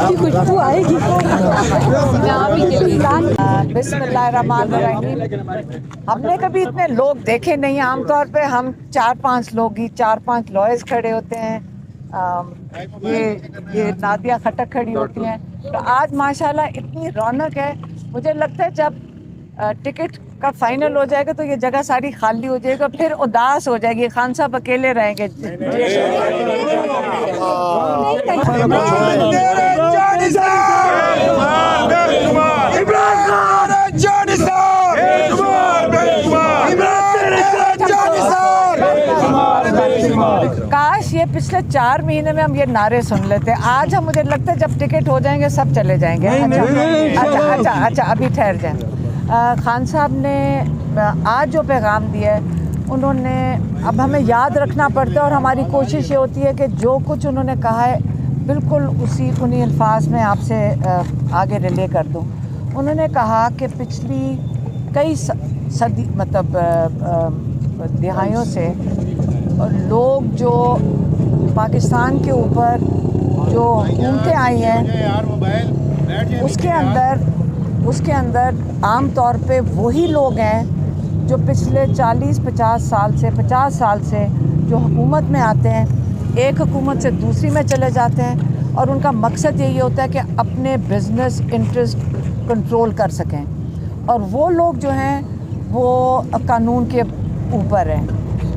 की खुशबू आएगी। बिस्मिल्लाहिर्रहमानिर्रहीम। हमने कभी इतने लोग देखे नहीं। आमतौर पे हम 4-5 लोग ही 4-5 लॉयर्स खड़े होते हैं, ये नादिया खटक खड़ी होती हैं। तो आज माशाल्लाह इतनी रौनक है। मुझे लगता है जब टिकट का फाइनल हो जाएगा तो ये जगह सारी खाली हो जाएगी, फिर उदास हो जाएगी, खान साहब अकेले रहेंगे। काश ये पिछले 4 महीने में हम ये नारे सुन लेते। आज हम, मुझे लगता है जब टिकट हो जाएंगे सब चले जाएंगे। अच्छा अभी ठहर जाएं। खान साहब ने आज जो पैगाम दिया है, उन्होंने, अब हमें याद रखना पड़ता है और हमारी कोशिश ये होती है कि जो कुछ उन्होंने कहा है बिल्कुल उन्हीं अल्फाज में आपसे आगे रिले कर दूं। उन्होंने कहा कि पिछली कई सदी दिहाइयों से लोग जो पाकिस्तान के ऊपर जो हुकूमतें आई हैं उसके अंदर आम तौर पे वही लोग हैं जो पिछले 40-50 साल से जो हुकूमत में आते हैं, एक हुकूमत से दूसरी में चले जाते हैं और उनका मकसद यही होता है कि अपने बिज़नेस इंटरेस्ट कंट्रोल कर सकें। और वो लोग जो हैं वो कानून के ऊपर हैं।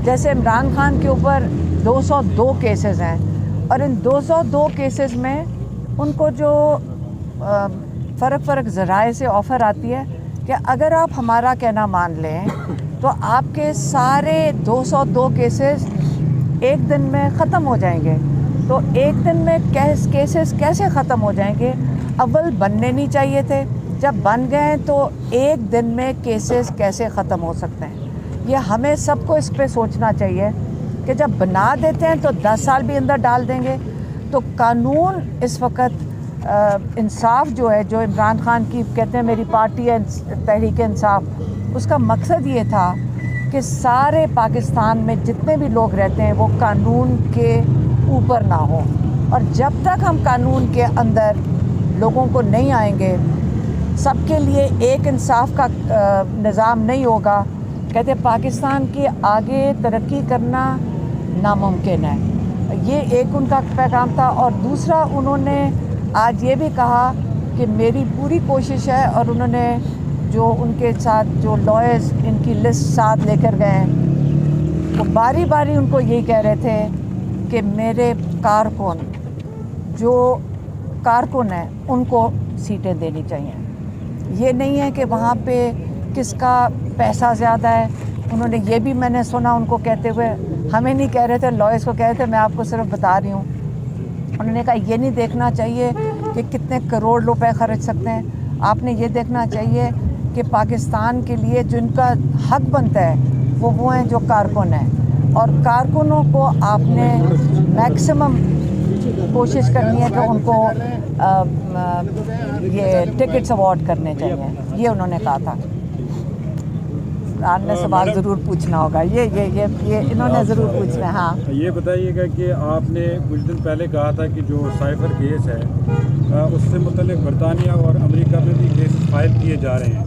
जैसे इमरान खान के ऊपर 202 केसेस हैं और इन 202 केसेस में उनको जो फ़र्क ज़राए से ऑफ़र आती है कि अगर आप हमारा कहना मान लें तो आपके सारे 202 केसेस एक दिन में ख़त्म हो जाएंगे। तो एक दिन में केसेस कैसे ख़त्म हो जाएंगे? अव्वल बनने नहीं चाहिए थे, जब बन गए तो एक दिन में केसेस कैसे ख़त्म हो सकते हैं? ये हमें सबको इस पे सोचना चाहिए कि जब बना देते हैं तो 10 साल भी अंदर डाल देंगे। तो कानून इस वक्त इंसाफ जो है, जो इमरान खान की कहते हैं मेरी पार्टी है तहरीक इंसाफ, उसका मकसद ये था कि सारे पाकिस्तान में जितने भी लोग रहते हैं वो कानून के ऊपर ना हो। और जब तक हम कानून के अंदर लोगों को नहीं आएंगे, सबके लिए एक इंसाफ का निज़ाम नहीं होगा, कहते पाकिस्तान की आगे तरक्की करना नामुमकिन है। ये एक उनका पैगाम था। और दूसरा, उन्होंने आज ये भी कहा कि मेरी पूरी कोशिश है, और उन्होंने जो उनके साथ जो लॉयर्स इनकी लिस्ट साथ लेकर गए हैं, वो बारी बारी उनको यही कह रहे थे कि मेरे कारकुन हैं उनको सीटें देनी चाहिए। ये नहीं है कि वहाँ पे किसका पैसा ज़्यादा है। उन्होंने ये भी, मैंने सुना उनको कहते हुए, हमें नहीं कह रहे थे, लॉयर्स को कह रहे थे, मैं आपको सिर्फ बता रही हूँ। उन्होंने कहा ये नहीं देखना चाहिए कि कितने करोड़ रुपए खर्च सकते हैं, आपने ये देखना चाहिए कि पाकिस्तान के लिए जिनका हक बनता है वो हैं जो कारकुन हैं। और कारकुनों को आपने मैक्सिमम कोशिश करनी है कि उनको ये टिकट्स अवार्ड करने चाहिए, ये उन्होंने कहा था। आपने सवाल ज़रूर पूछना होगा, ये इन्होंने ज़रूर पूछना है। हाँ, ये बताइएगा कि आपने कुछ दिन पहले कहा था कि जो साइफर केस है उससे मुतल्लिक बरतानिया और अमेरिका में भी केस फाइल किए जा रहे हैं,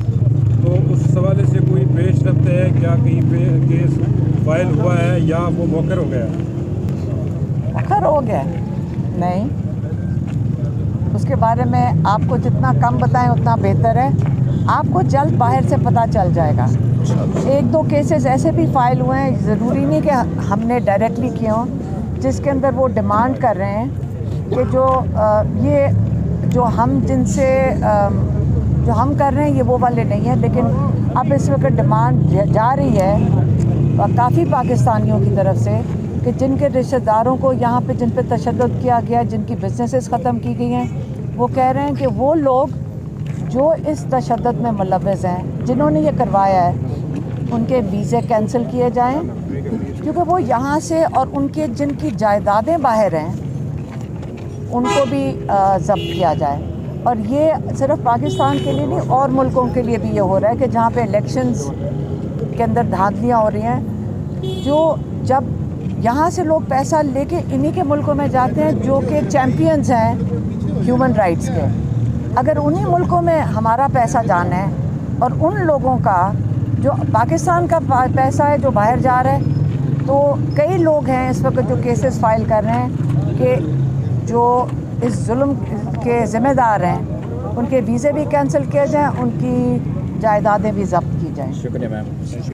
तो उस हवाले से कोई पेश रफ्त है क्या? कहीं पे केस फाइल हुआ है या वो मौखर हो गया? मौखर हो गया नहीं, उसके बारे में आपको जितना कम बताएं उतना बेहतर है। आपको जल्द बाहर से पता चल जाएगा। 1-2 केसेस ऐसे भी फाइल हुए हैं, ज़रूरी नहीं कि हमने डायरेक्टली किए हों, जिसके अंदर वो डिमांड कर रहे हैं कि जो हम कर रहे हैं ये वो वाले नहीं है। लेकिन अब इस वक्त डिमांड जा रही है काफ़ी पाकिस्तानियों की तरफ से कि जिनके रिश्तेदारों को यहाँ पे जिन पे तशद्दुद किया गया, जिनकी बिजनेसेस ख़त्म की गई हैं, वो कह रहे हैं कि वो लोग जो इस तशद्दुद में मुलव्वस हैं, जिन्होंने ये करवाया है, उनके वीज़े कैंसिल किए जाएं, क्योंकि वो यहाँ से, और उनके जिनकी जायदादें बाहर हैं उनको भी ज़ब्त किया जाए। اور یہ صرف پاکستان کے لیے نہیں اور ملکوں کے لیے بھی یہ ہو رہا ہے کہ جہاں پہ الیکشنز کے اندر دھاندلیاں ہو رہی ہیں، جو جب یہاں سے لوگ پیسہ لے کے انہی کے ملکوں میں جاتے ہیں جو کہ چیمپئنز ہیں ہیومن رائٹس کے، اگر انہی ملکوں میں ہمارا پیسہ جانا ہے اور ان لوگوں کا جو پاکستان کا پیسہ ہے جو باہر جا رہا ہے، تو کئی لوگ ہیں اس وقت جو کیسز فائل کر رہے ہیں کہ جو اس ظلم کے ذمہ دار ہیں ان کے ویزے بھی کینسل کیے جائیں، ان کی جائیدادیں بھی ضبط کی جائیں۔ شکریہ میم۔